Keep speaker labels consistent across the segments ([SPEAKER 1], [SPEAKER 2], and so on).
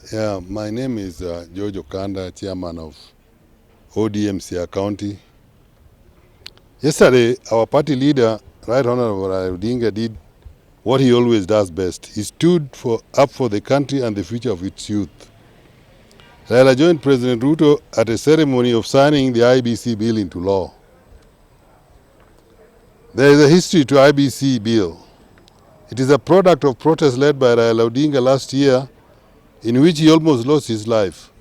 [SPEAKER 1] Yeah, my name is George Okanda, chairman of ODM Siaya County. Yesterday, our party leader, Right Honorable Raila Odinga, did what he always does best. He stood up for the country and the future of its youth. Raila joined President Ruto at a ceremony of signing the IBC bill into law. There is a history to IBC bill. It is a product of protests led by Raila Odinga last year, in which he almost lost his life.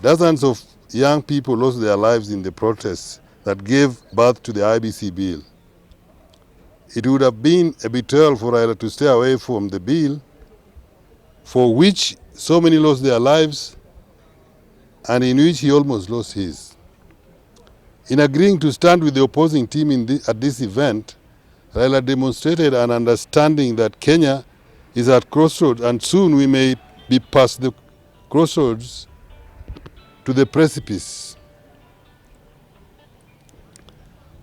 [SPEAKER 1] Dozens of young people lost their lives in the protests that gave birth to the IBC bill. It would have been a betrayal for Raila to stay away from the bill, for which so many lost their lives and in which he almost lost his. In agreeing to stand with the opposing team at this event, Raila demonstrated an understanding that Kenya is at crossroads and soon we may be past the crossroads to the precipice.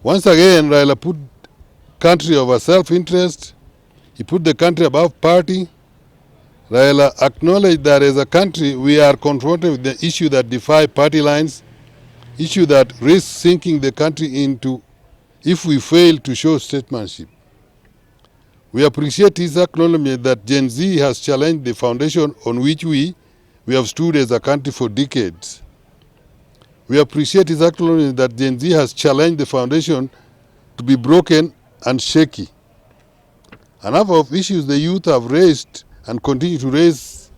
[SPEAKER 1] Once again, Raila put country over self-interest. He put the country above party. Raila acknowledged that as a country we are confronted with the issue that defy party lines, issue that risk sinking the country into if we fail to show statesmanship. We appreciate his acknowledgement that Gen Z has challenged the foundation on which we have stood as a country for decades. We appreciate his acknowledgement that Gen Z has challenged the foundation to be broken and shaky. A number of issues the youth have raised and continue to raise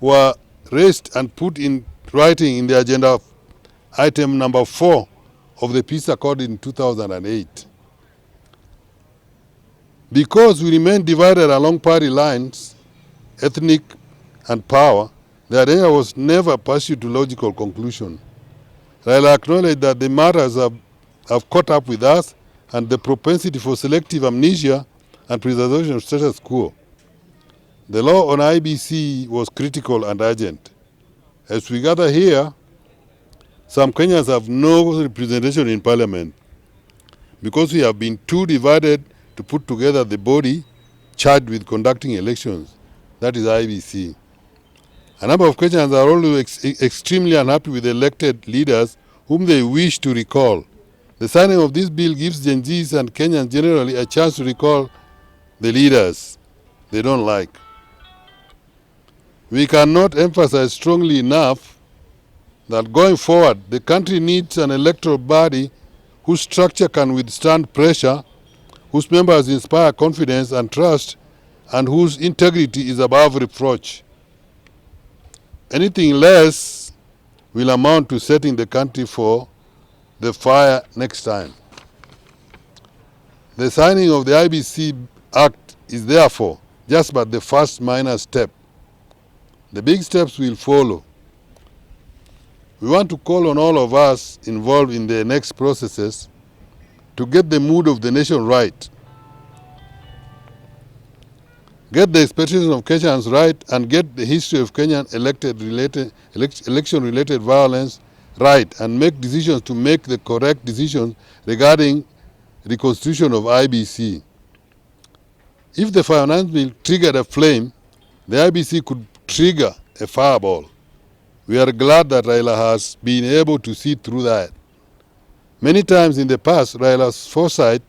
[SPEAKER 1] were raised and put in writing in the agenda of item number 4 of the Peace Accord in 2008. Because we remain divided along party lines, ethnic and power, the agenda was never pursued to logical conclusion. Raila acknowledged that the matters have caught up with us and the propensity for selective amnesia and preservation of status quo. The law on IBC was critical and urgent. As we gather here, some Kenyans have no representation in parliament because we have been too divided to put together the body charged with conducting elections, that is IBC. A number of Kenyans are always extremely unhappy with elected leaders whom they wish to recall. The signing of this bill gives Gen Zs and Kenyans generally a chance to recall the leaders they don't like. We cannot emphasize strongly enough that going forward, the country needs an electoral body whose structure can withstand pressure, whose members inspire confidence and trust, and whose integrity is above reproach. Anything less will amount to setting the country for the fire next time. The signing of the IBC Act is therefore just but the first minor step. The big steps will follow. We want to call on all of us involved in the next processes to get the mood of the nation right, get the expectations of Kenyans right, and get the history of Kenyan election-related violence right, and make decisions to make the correct decisions regarding reconstitution of IBC. If the finance bill triggered a flame, the IBC could trigger a fireball. We are glad that Raila has been able to see through that. Many times in the past, Raila's foresight,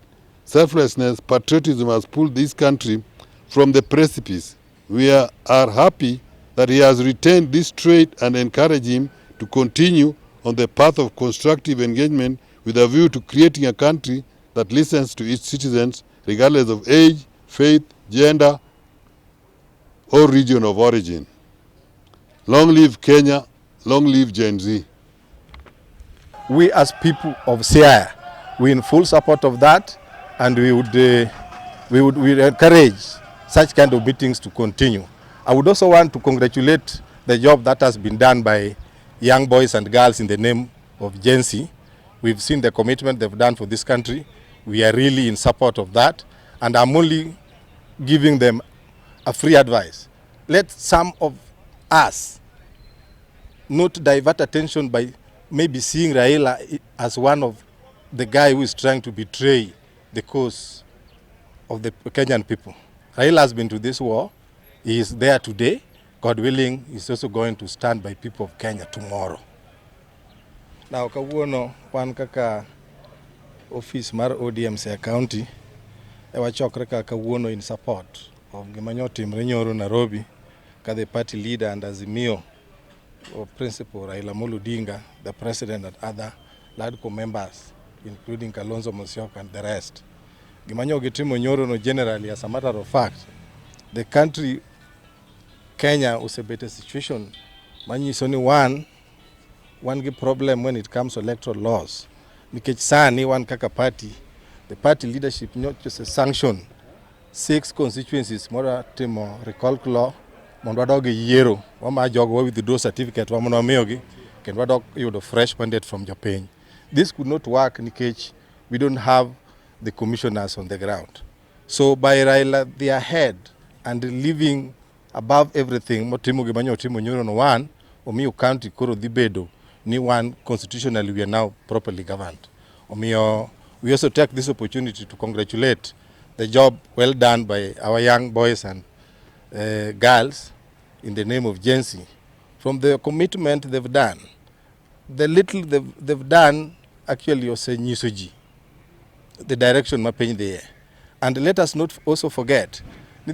[SPEAKER 1] selflessness, patriotism has pulled this country from the precipice. We are happy that he has retained this trait and encourage him to continue on the path of constructive engagement with a view to creating a country that listens to its citizens regardless of age, faith, gender, or region of origin. Long live Kenya, long live Gen Z.
[SPEAKER 2] We as people of Siaya, we're in full support of that, and we would encourage such kind of meetings to continue. I would also want to congratulate the job that has been done by young boys and girls in the name of Gen Z. We've seen the commitment they've done for this country. We are really in support of that, and I'm only giving them a free advice. Let some of us not divert attention by maybe seeing Raila as one of the guy who is trying to betray the cause of the Kenyan people. Raila has been to this war. He is there today God willing, is also going to stand by people of Kenya tomorrow. Now, kawuono wan kaka office mar ODM Siaya County wachokre kawuono in support of gima nyotimre nyoro Nairobi ka the party leader and Azimio of Principal Raila Odinga, the president and other LADCO members, including Kalonzo Musyoka and the rest. Gima gitimo nyoro no generally, as a matter of fact, the country Kenya was a better situation. Manyiso ni one gi problem when it comes to electoral laws. Nikech sani one kaka party, the party leadership not just a sanction 6 constituencies mora timo recall law mondo wadogi yiero wama jogo withdraw certificate wamono miyogi kendo wadok yudo fresh mandate from jopiny. This could not work nikech we don't have the commissioners on the ground. So by Raila they are ahead and living above everything motimo gimanyo timo nyoro no one omiyo county koro dhi bedo ni one constitutionally we are now properly governed. Omiyo we also take this opportunity to congratulate the job well done by our young boys and girls in the name of Gen Z. From the commitment they've done, the little they've done actually was a nyisoji, the direction mapeny there. And let us not also forget,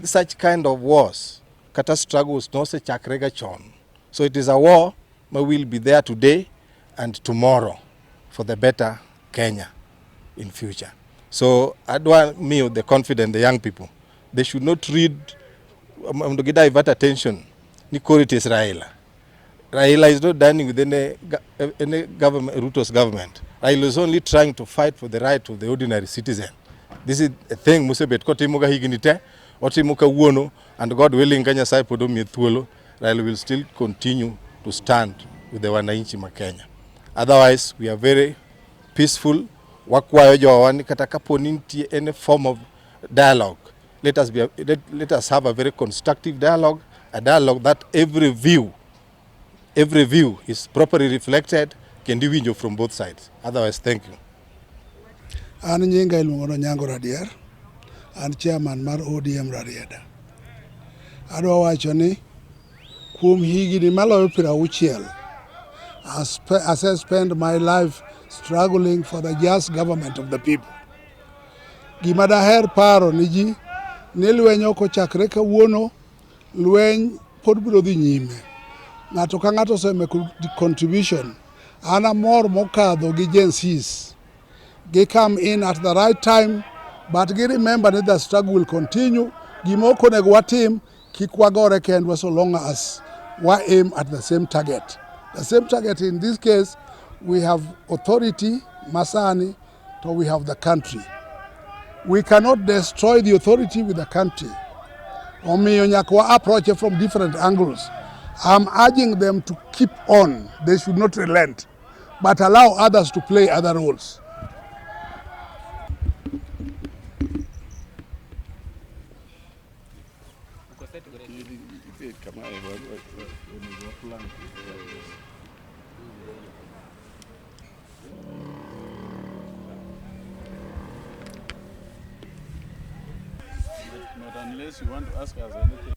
[SPEAKER 2] such kind of wars, kata struggles no se chakre ga chon. So it is a war that will be there today and tomorrow for the better Kenya in future. So I want me the confident, the young people, they should not read, to divert attention, it is Raila. Raila is not dining with any government, Ruto's government. Raila is only trying to fight for the right of the ordinary citizen. This is a thing Musebet Kotimuga Higinite, Otimuka Wono, and God willing Kenya Saipodo Mithuolo, Raila will still continue to stand with the Wananchi Kenya. Otherwise, we are very peaceful. Wakwayo jowani kata kapo ni any form of dialogue. Let us have a very constructive dialogue, a dialogue that every view is properly reflected, can be window from both sides. Otherwise, thank you.
[SPEAKER 3] An nyinga iluongo Nyango Radier, an chairman mar ODM Rarieda. Adwa wacho ni kuom higni maloyo 60 as I spend my life struggling for the just government of the people. Gima daher paro ni ji ni lweny ok ochakre kawuono, lweny pod biro dhi nyime. Ng'ato ka ng'ato osemeko contribution. An amor mokadho gi Gen Zs. They come in at the right time, but they remember that the struggle will continue. Gima ok onego watim kik wagore kendwa so long as we aim at the same target. The same target in this case, we have authority, Masani, so we have the country. We cannot destroy the authority with the country. Omiyo nyaka approach it from different angles. I'm urging them to keep on. They should not relent, but allow others to play other roles.
[SPEAKER 4] Not unless you want to ask us anything.